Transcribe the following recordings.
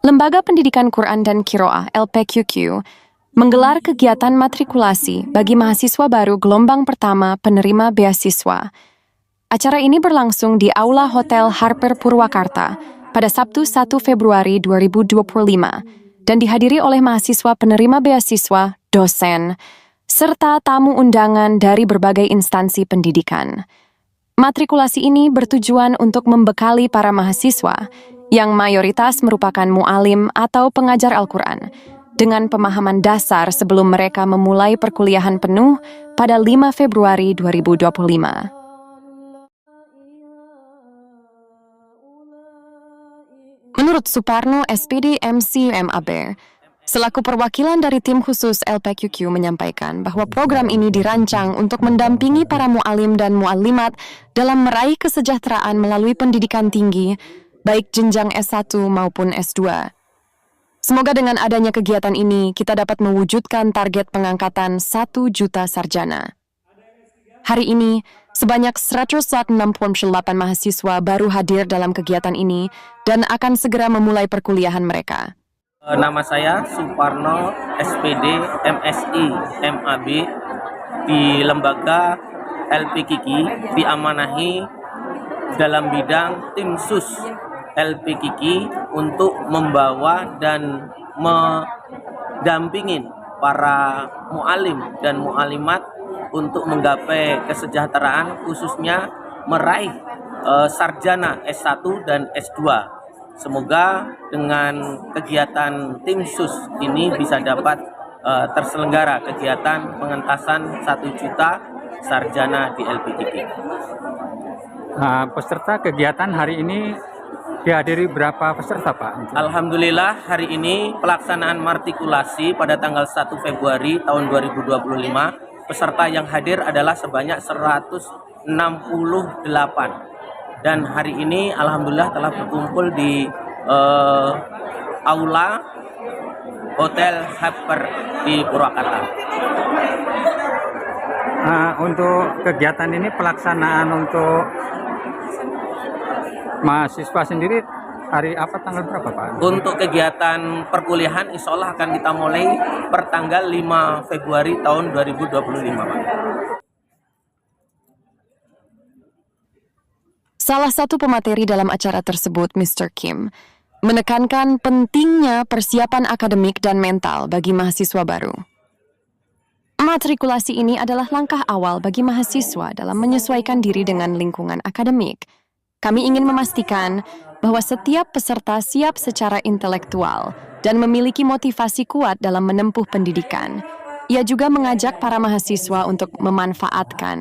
Lembaga Pendidikan Quran dan Qiraah (LPQQ) menggelar kegiatan matrikulasi bagi mahasiswa baru gelombang pertama penerima beasiswa. Acara ini berlangsung di Aula Hotel Harper Purwakarta pada Sabtu 1 Februari 2025 dan dihadiri oleh mahasiswa penerima beasiswa, dosen, serta tamu undangan dari berbagai instansi pendidikan. Matrikulasi ini bertujuan untuk membekali para mahasiswa yang mayoritas merupakan mu'alim atau pengajar Al-Quran dengan pemahaman dasar sebelum mereka memulai perkuliahan penuh pada 5 Februari 2025. Menurut Suparno, SPD MC MAB, selaku perwakilan dari tim khusus LPQQ menyampaikan bahwa program ini dirancang untuk mendampingi para mu'alim dan mu'alimat dalam meraih kesejahteraan melalui pendidikan tinggi, baik jenjang S1 maupun S2. Semoga dengan adanya kegiatan ini, kita dapat mewujudkan target pengangkatan 1 juta sarjana. Hari ini, sebanyak 168 mahasiswa baru hadir dalam kegiatan ini dan akan segera memulai perkuliahan mereka. Nama saya Suparno, SPD, MSI, MAB, di lembaga LPQQ diamanahi dalam bidang tim sus LPQQ untuk membawa dan mendampingin para mu'alim dan mu'alimat untuk menggapai kesejahteraan, khususnya meraih sarjana S1 dan S2. Semoga dengan kegiatan tim sus ini bisa dapat terselenggara kegiatan pengentasan 1 juta sarjana di LPQQ. Peserta kegiatan hari ini dihadiri berapa peserta, Pak? Alhamdulillah, hari ini pelaksanaan matrikulasi pada tanggal 1 Februari tahun 2025. Peserta yang hadir adalah sebanyak 168. Dan hari ini alhamdulillah telah berkumpul di Aula Hotel Harper di Purwakarta. Untuk kegiatan ini pelaksanaan untuk mahasiswa sendiri hari apa, tanggal berapa, Pak? Untuk kegiatan perkuliahan insya Allah akan kita mulai per tanggal 5 Februari tahun 2025, Pak. Salah satu pemateri dalam acara tersebut, Mr. Kim, menekankan pentingnya persiapan akademik dan mental bagi mahasiswa baru. Matrikulasi ini adalah langkah awal bagi mahasiswa dalam menyesuaikan diri dengan lingkungan akademik. Kami ingin memastikan bahwa setiap peserta siap secara intelektual dan memiliki motivasi kuat dalam menempuh pendidikan. Ia juga mengajak para mahasiswa untuk memanfaatkan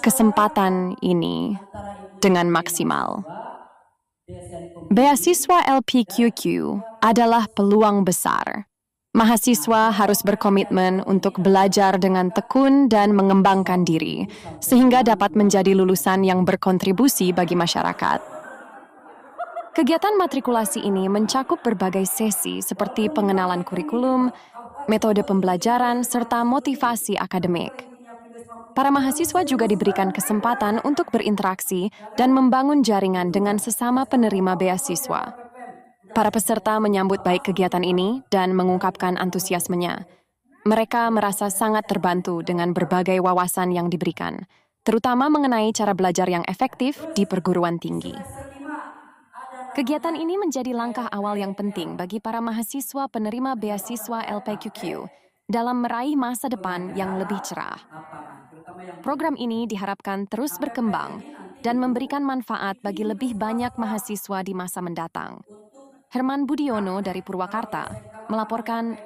kesempatan ini dengan maksimal. Beasiswa LPQQ adalah peluang besar. Mahasiswa harus berkomitmen untuk belajar dengan tekun dan mengembangkan diri, sehingga dapat menjadi lulusan yang berkontribusi bagi masyarakat. Kegiatan matrikulasi ini mencakup berbagai sesi seperti pengenalan kurikulum, metode pembelajaran, serta motivasi akademik. Para mahasiswa juga diberikan kesempatan untuk berinteraksi dan membangun jaringan dengan sesama penerima beasiswa. Para peserta menyambut baik kegiatan ini dan mengungkapkan antusiasmenya. Mereka merasa sangat terbantu dengan berbagai wawasan yang diberikan, terutama mengenai cara belajar yang efektif di perguruan tinggi. Kegiatan ini menjadi langkah awal yang penting bagi para mahasiswa penerima beasiswa LPQQ dalam meraih masa depan yang lebih cerah. Program ini diharapkan terus berkembang dan memberikan manfaat bagi lebih banyak mahasiswa di masa mendatang. Herman Budiono dari Purwakarta melaporkan.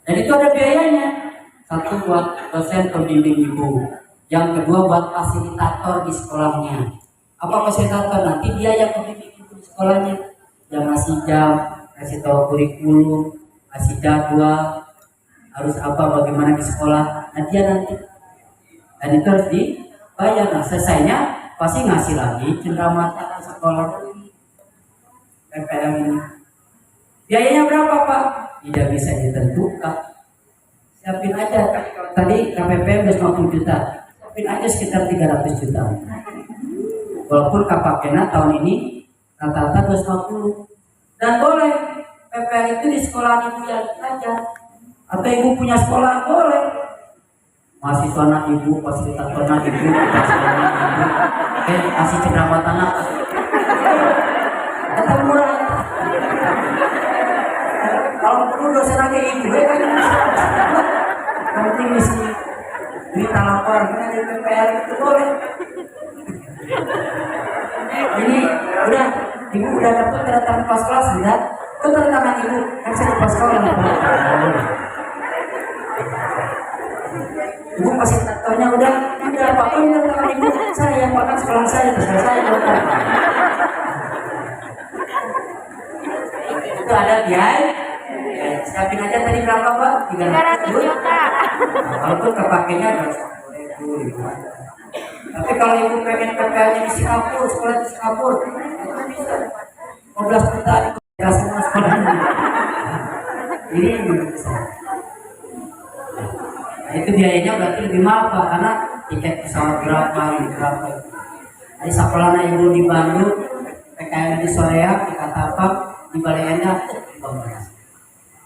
Dan itu ada biayanya. Satu buat dosen pembimbing ibu, yang kedua buat fasilitator di sekolahnya. Apa fasilitator? Nanti dia yang pembimbing ibu di sekolahnya, yang ngasih jam, kasih tahu kurikulum, kasih jadwal, harus apa, bagaimana di sekolah. Nah dia nanti, dan itu harus dibayar. Nah selesainya pasti ngasih lagi cenderamata ke sekolah PPL ini. Biayanya berapa, Pak? Tidak bisa ditentukan. Siapin aja, tadi KPPM 50 juta, siapin aja sekitar 300 juta. Walaupun kapakena tahun ini rata-rata 250. Dan boleh PPL itu di sekolah ibu yang aja. Atau ibu punya sekolah boleh. Mahasiswa anak ibu, fasilitator anak ibu, kasih cenderamata anak. Kata murah. Kalau perlu dosen lagi ibu, kan penting mesti berita lapor dengan PPL itu boleh. Ini udah, ibu udah dapat tanda tangan pas kelas, sudah. Itu tanda tangan ibu, kan saya pas sekolah. Ibu masih taktanya udah apa ini tanda tangan ibu, saya yang makan sekolah saya, terus saya dapat. Itu ada biaya. Siapin aja tadi berapa Pak? 300 juta. Walaupun kepakainya 250.000. Tapi kalau ibu pengen PPL-nya di Singapura, sekolah di Singapura, itu bisa 15 juta itu semua sekolahnya. Ini bisa. Nah, itu biayanya berarti lebih mahal Pak, karena tiket pesawat berapa. Jadi sekolahnya ibu di Bandung, PKL di Sorea, di Katapak, di Balaienda,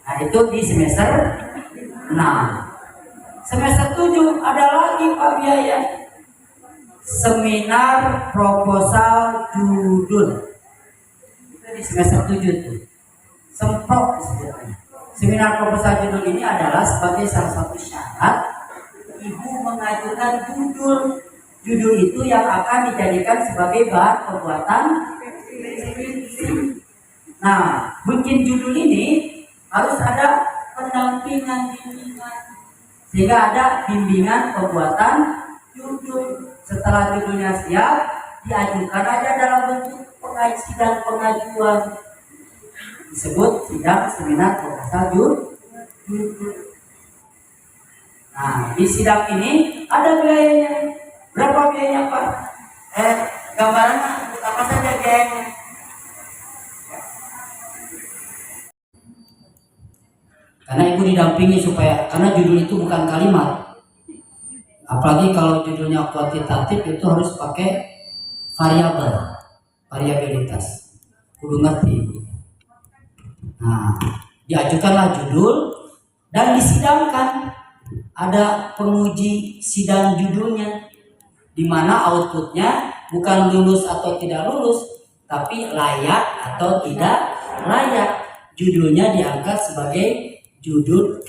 nah itu di semester 6. Semester 7 ada lagi Pak biaya. Seminar proposal judul. Itu di semester 7 tuh. Semprot disebutnya. Seminar proposal judul ini adalah sebagai salah satu syarat ibu mengajukan judul. Judul itu yang akan dijadikan sebagai bahan pembuatan skripsi. Nah, bikin judul ini harus ada pendampingan bimbingan, sehingga ada bimbingan pembuatan judul. Setelah judulnya siap, diajukan aja dalam bentuk sidang pengajuan, disebut sidang seminar proposal judul. Nah, di sidang ini ada biayanya. Berapa biayanya Pak? Gambarannya apa saja biayanya? Karena ibu didampingi karena judul itu bukan kalimat. Apalagi kalau judulnya kuantitatif itu harus pakai variabilitas. Kudu ngerti. Nah, diajukanlah judul dan disidangkan. Ada penguji sidang judulnya, di mana outputnya bukan lulus atau tidak lulus, tapi layak atau tidak layak. Judulnya diangkat sebagai judul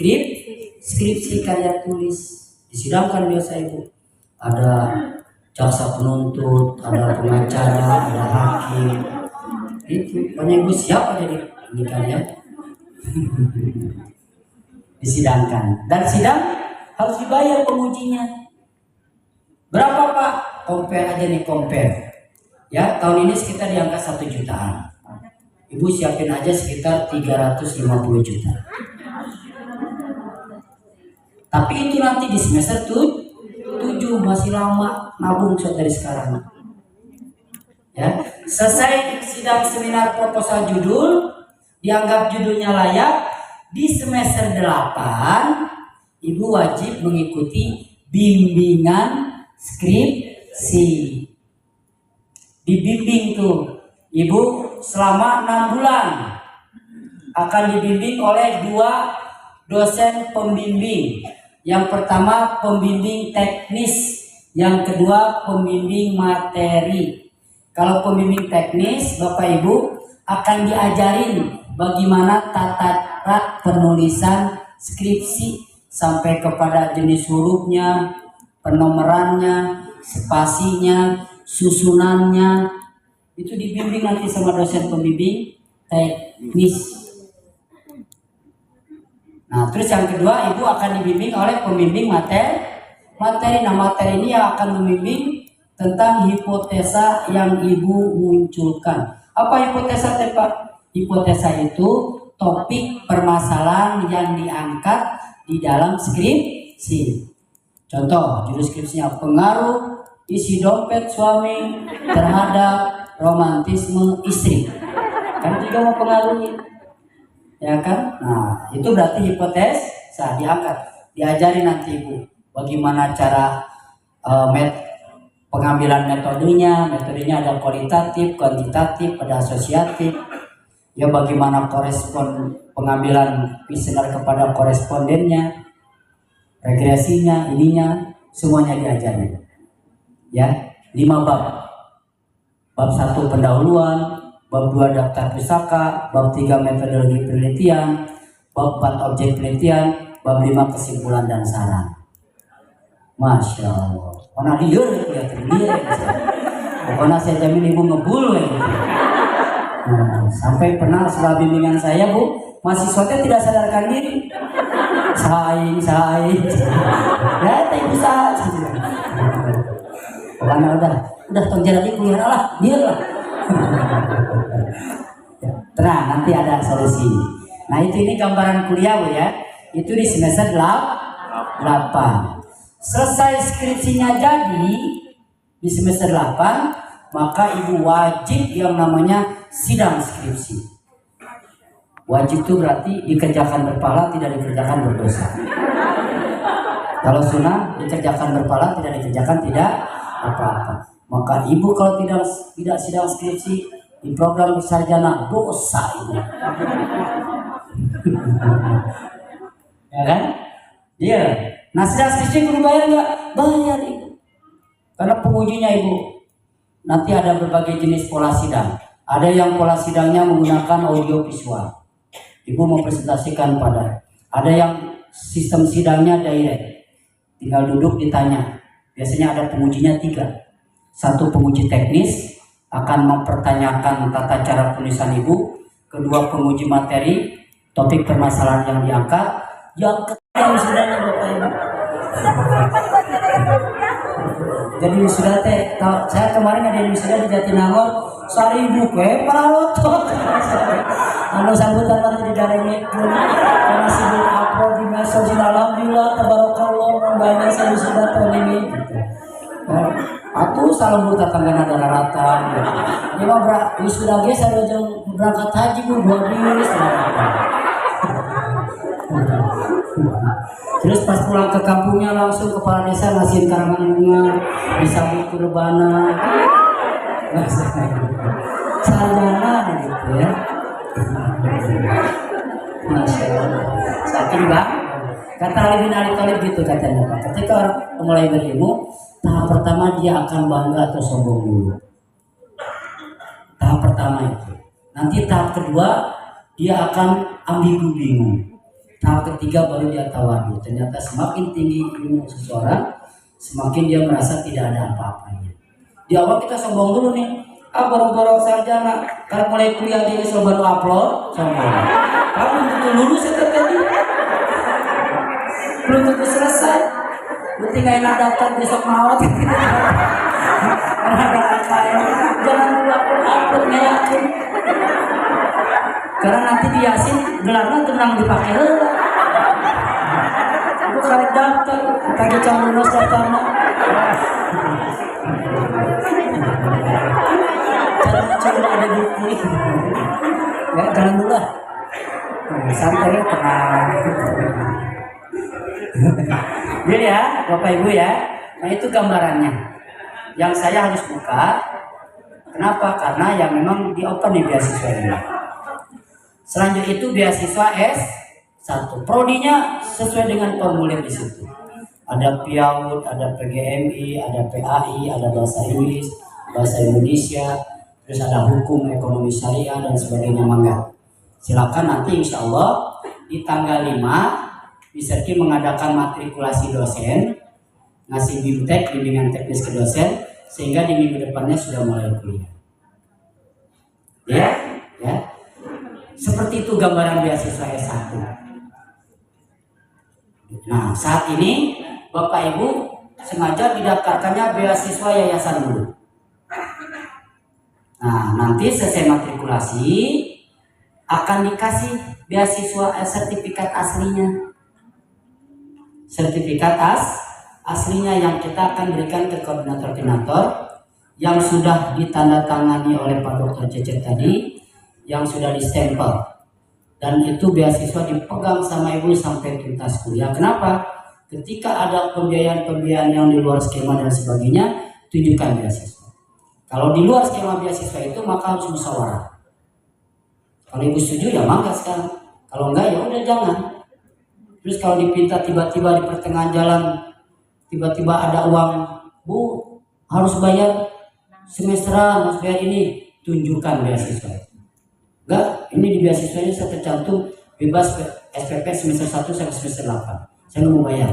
skripsi karya tulis. Disidangkan biasa ibu. Ada jaksa penuntut, ada pengacara, ada hakim. Itu banyak ibu siap aja di karya. Disidangkan. Dan sidang harus dibayar pengujinya. Berapa Pak? Compare aja nih, compare. Ya, tahun ini sekitar diangkat 1 jutaan. Ibu siapin aja sekitar 350 juta. Tapi itu nanti di semester 7 masih lama, nabung dari sekarang. Ya, selesai sidang seminar proposal judul, dianggap judulnya layak, di semester 8 ibu wajib mengikuti bimbingan skripsi. Dibimbing tuh ibu selama 6 bulan, akan dibimbing oleh 2 dosen pembimbing. Yang pertama pembimbing teknis, yang kedua pembimbing materi. Kalau pembimbing teknis, Bapak Ibu akan diajarin bagaimana tata cara penulisan skripsi sampai kepada jenis hurufnya, penomorannya, spasinya, susunannya. Itu dibimbing nanti sama dosen pembimbing teknis. Nah, terus yang kedua, ibu akan dibimbing oleh pembimbing materi. Nah, materi ini yang akan membimbing tentang hipotesa yang ibu munculkan. Apa hipotesa, Pak? Hipotesa itu topik permasalahan yang diangkat di dalam skripsi. Contoh, judul skripsinya pengaruh isi dompet suami terhadap romantisme istri. Kan juga mau pengaruhi, ya kan? Nah, itu berarti hipotesa diangkat. Diajari nanti ibu bagaimana cara pengambilan metodenya ada kualitatif, kuantitatif, ada asosiatif. Ya bagaimana pengambilan kuesioner kepada korespondennya, regresinya, semuanya diajari. Ya, 5 bab. Bab 1 pendahuluan, bab 2 daftar pusaka, bab 3 metodologi penelitian, bab 4 objek penelitian, bab 5 kesimpulan dan saran. Masya Allah. Pernah liur kelihatan dia. Pokoknya saya jamin ibu ngebul gitu. Nah, sampai pernah setelah bimbingan saya, Bu, mahasiswanya tidak sadarkan diri. Saing. Ya, ibu saat. Pokoknya udah tong jadi kuliah lah, biarlah. Tenang, nanti ada solusi. Nah, ini gambaran kuliah, Bu ya. Itu di semester 8. Selesai skripsinya jadi di semester 8, maka ibu wajib yang namanya sidang skripsi. Wajib itu berarti dikerjakan berpahala, tidak dikerjakan berdosa. Kalau sunnah dikerjakan berpahala, tidak dikerjakan tidak apa-apa. Maka ibu kalau tidak sidang skripsi di program sarjana, dosa ini. Ya kan? Iya. Nah, sidang skripsi perlu bayar nggak? Bayar ibu. Karena pengujinya ibu. Nanti ada berbagai jenis pola sidang. Ada yang pola sidangnya menggunakan audio visual. Ibu mempresentasikan pada. Ada yang sistem sidangnya direct. Tinggal duduk ditanya. Biasanya ada pengujinya 3. 1 penguji teknis akan mempertanyakan tata cara penulisan ibu. 2 penguji materi, topik permasalahan yang diangkat. Yang ketiga wisudanya Bapak Ibu. Jadi wisuda teh, saya kemarin ada wisuda di Jatinangor, saribu para lotot. Anu sambutan nanti di dalamnya, karena sibuk upload di media sosial. Alhamdulillah, tabarakallah, banyak saya wisuda tahun ini. Atuh salam buta tangga nada rata. Dia mah wisuda ge saya berangkat haji Bu 2 bis. Terus pas pulang ke kampungnya langsung kepala desa ngasihin karangan bunga, disambut kurbana, sarjana gitu ya. Masya Allah. Saking bang, kata Ali bin Abi Thalib gitu katanya Pak. Ketika orang mulai berilmu, tahap pertama dia akan bangga atau sombong dulu. Tahap pertama itu. Nanti tahap kedua dia akan ambigu bingung. Tahap ketiga baru dia tawadu. Ternyata semakin tinggi ilmu seseorang, semakin dia merasa tidak ada apa-apanya. Di awal kita sombong dulu nih. Borong-borong sarjana. Karena mulai kuliah dia sobat upload, sombong. Kamu tentu lulus ya tadi. Belum tentu selesai. Tinggal daftar besok maut. Jangan dulu upload yakin. Karena nanti di Yasin gelarnya tenang dipakai heula. Aku karek daftar, kage calon daftarna. Jangan ada bukti. Ya, jangan dulu lah. Santai tenang. Jadi ya, Bapak Ibu ya. Nah, itu gambarannya. Yang saya harus buka. Kenapa? Karena yang memang di open nih beasiswa ini. Selanjutnya itu beasiswa S1. Prodinya sesuai dengan formulir di situ. Ada PIAUD, ada PGMI, ada PAI, ada bahasa Inggris, bahasa Indonesia, terus ada hukum, ekonomi syariah dan sebagainya. Mangga. Silakan nanti insya Allah di tanggal 5 Biserki mengadakan matrikulasi dosen, ngasih bimtek, bimbingan teknis ke dosen, sehingga di minggu depannya sudah mulai kuliah. Ya. Seperti itu gambaran beasiswa S1. Nah, saat ini Bapak Ibu sengaja didaftarkannya beasiswa yayasan dulu. Nah, nanti selesai matrikulasi akan dikasih beasiswa sertifikat aslinya. Sertifikat aslinya yang kita akan berikan ke koordinator-koordinator yang sudah ditandatangani oleh Pak Dr. Cecep tadi, yang sudah distempel, dan itu beasiswa dipegang sama ibu sampai tuntas kuliah. Kenapa? Ketika ada pembiayaan yang di luar skema dan sebagainya, tunjukkan beasiswa. Kalau di luar skema beasiswa itu maka harus musyawarah. Kalau ibu setuju ya mangga sekarang. Kalau enggak ya udah jangan. Terus kalau dipinta tiba-tiba di pertengahan jalan, tiba-tiba ada uang, Bu harus bayar semesteran, harus bayar ini, tunjukkan beasiswa. Enggak, ini di beasiswanya saya tercantum bebas SPP semester 1 sampai semester 8. Saya nggak mau bayar.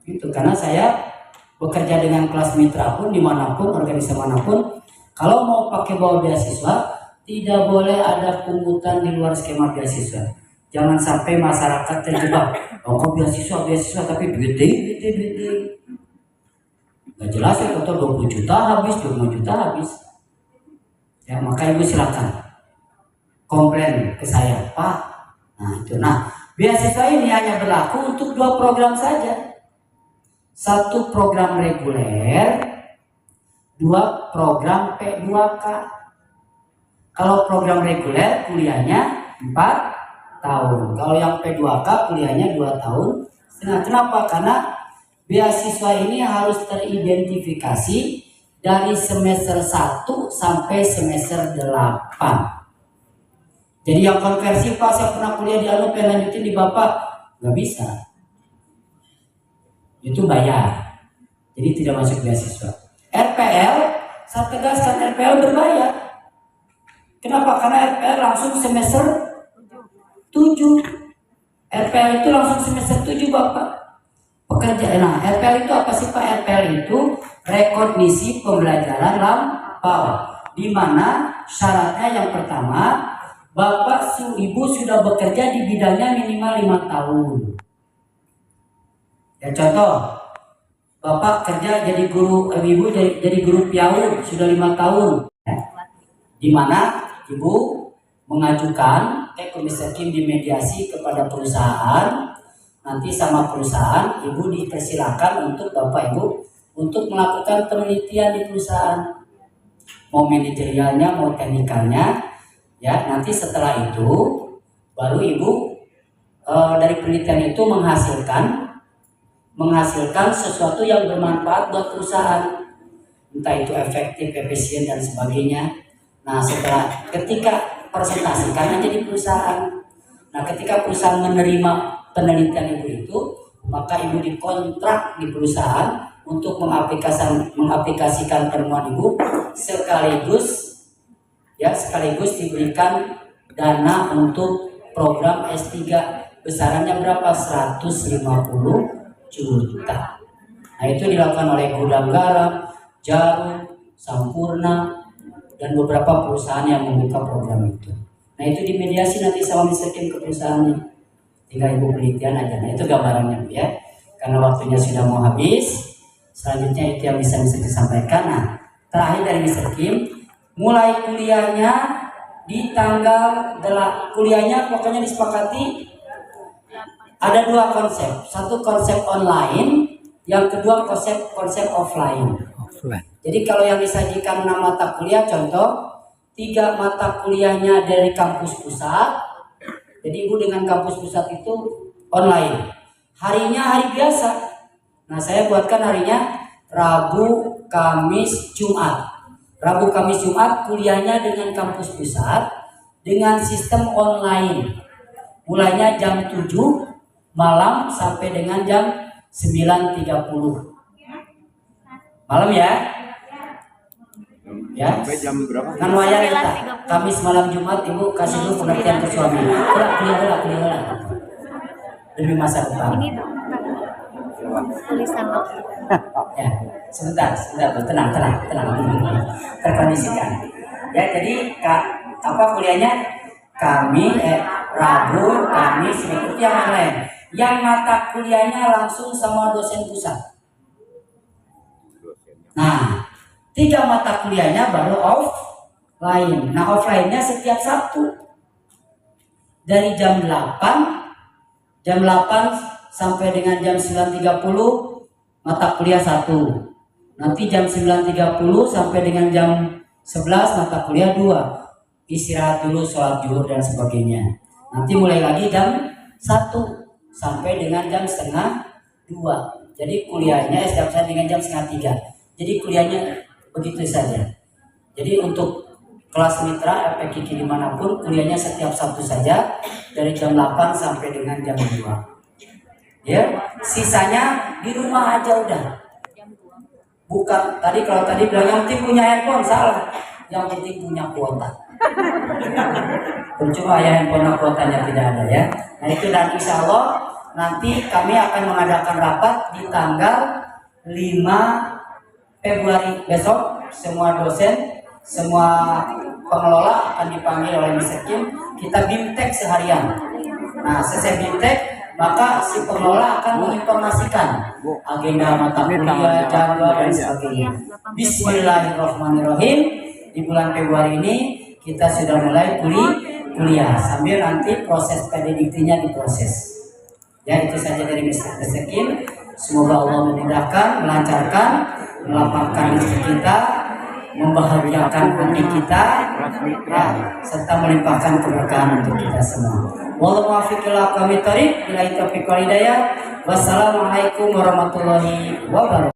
Itu karena saya bekerja dengan kelas mitra pun dimanapun, organisasi manapun, kalau mau pakai bawa beasiswa, tidak boleh ada pungutan di luar skema beasiswa. Jangan sampai masyarakat terjebak. Oh, kok beasiswa, tapi duit. Gak jelas ya, atau 20 juta habis, 20 juta habis. Ya, maka ibu silakan komplain ke saya, Pak. Nah, itu. Nah, beasiswa ini hanya berlaku untuk 2 program saja. 1 program reguler, 2 program P2K. Kalau program reguler kuliahnya 4 tahun. Kalau yang P2K kuliahnya 2 tahun. Nah, kenapa? Karena beasiswa ini harus teridentifikasi dari semester 1 sampai semester 8. Jadi yang konversi, Pak saya pernah kuliah di Anu pengen lanjutin di Bapak, nggak bisa. Itu bayar. Jadi tidak masuk beasiswa. RPL, saya tegaskan RPL berbayar. Kenapa? Karena RPL langsung semester 7. RPL itu langsung semester 7 Bapak. Pekerjaan. Nah, RPL itu apa sih Pak? RPL itu rekognisi pembelajaran lampau. Di mana syaratnya yang pertama, Bapak Ibu sudah bekerja di bidangnya minimal 5 tahun. Ya contoh, Bapak kerja jadi guru, Ibu jadi guru PIAU sudah 5 tahun. Di mana Ibu mengajukan Kemiskin dimediasi kepada perusahaan, nanti sama perusahaan Ibu dipersilakan untuk Bapak Ibu untuk melakukan penelitian di perusahaan, mau manajerialnya mau teknikalnya, ya nanti setelah itu baru Ibu dari penelitian itu menghasilkan sesuatu yang bermanfaat buat perusahaan, entah itu efektif, efisien dan sebagainya. Nah setelah ketika presentasikan aja di perusahaan. Nah ketika perusahaan menerima penelitian Ibu itu, maka Ibu dikontrak di perusahaan untuk mengaplikasikan temuan Ibu sekaligus diberikan dana untuk program S3 besarannya berapa? 150 juta. Nah itu dilakukan oleh Gudang Garam, Jarum, Sampurna, dan beberapa perusahaan yang membuka program itu. Nah itu dimediasi nanti sama Miskin ke perusahaannya. Tinggal Ibu penelitian aja. Nah itu gambarannya Bu ya. Karena waktunya sudah mau habis. Selanjutnya itu yang bisa disampaikan. Nah terakhir dari Miskin, mulai kuliahnya di tanggal kuliahnya pokoknya disepakati ada 2 konsep. Satu konsep online, yang kedua konsep offline. Jadi kalau yang disajikan 6 mata kuliah, contoh 3 mata kuliahnya dari kampus pusat. Jadi Ibu dengan kampus pusat itu online. Harinya hari biasa. Nah saya buatkan harinya Rabu, Kamis, Jumat. Rabu, Kamis, Jumat kuliahnya dengan kampus pusat dengan sistem online. Mulainya jam 7 malam sampai dengan jam 9.30 malam ya. Ya. Sampai jam berapa? Kan wayang kita. Kamis malam Jumat Ibu kasih dulu pengertian ke suami. Kuliah. Demi masa depan. Ini dong, tulisan lo. Ya, sebentar, tenang. Terkondisikan. Ya, jadi kuliahnya Rabu, Kamis, itu yang lain. Yang mata kuliahnya langsung sama dosen pusat. Nah, 3 mata kuliahnya baru offline. Nah, offline-nya setiap Sabtu dari jam 8 sampai dengan jam 9.30 mata kuliah 1. Nanti jam 9.30 sampai dengan jam 11 mata kuliah 2. Istirahat dulu, sholat zuhur dan sebagainya. Nanti mulai lagi jam 1 sampai dengan jam setengah 2. Jadi kuliahnya setiap saat dengan jam setengah 3. Jadi kuliahnya begitu saja. Jadi untuk kelas mitra FPKIK dimanapun kuliahnya setiap Sabtu saja dari jam 8 sampai dengan jam 2. Ya, sisanya di rumah aja udah. Bukan tadi kalau tadi bilang yang penting punya handphone, salah. Yang penting punya kuota. Percuma ya handphone kuotanya tidak ada ya. Nah itu, dan insya Allah nanti kami akan mengadakan rapat di tanggal 5 Februari besok. Semua dosen, semua pengelola akan dipanggil oleh Misekim. Kita bimtek seharian. Nah selesai bimtek, maka si pengelola akan menginformasikan agenda mata kuliah, jadwal dan sebagainya. Bismillahirrahmanirrahim. Di bulan Februari ini kita sudah mulai kuliah sambil nanti proses PDDT-nya diproses. Ya itu saja dari Mr. Misekim. Semoga Allah memudahkan, melancarkan, melapangkan rezeki kita, membahagiakan hati kita, ya, serta melimpahkan keberkahan untuk kita semua. Wallahu muwaffiq ila aqwamit thoriq, bila taufiq wal hidayah. Wassalamualaikum warahmatullahi wabarakatuh.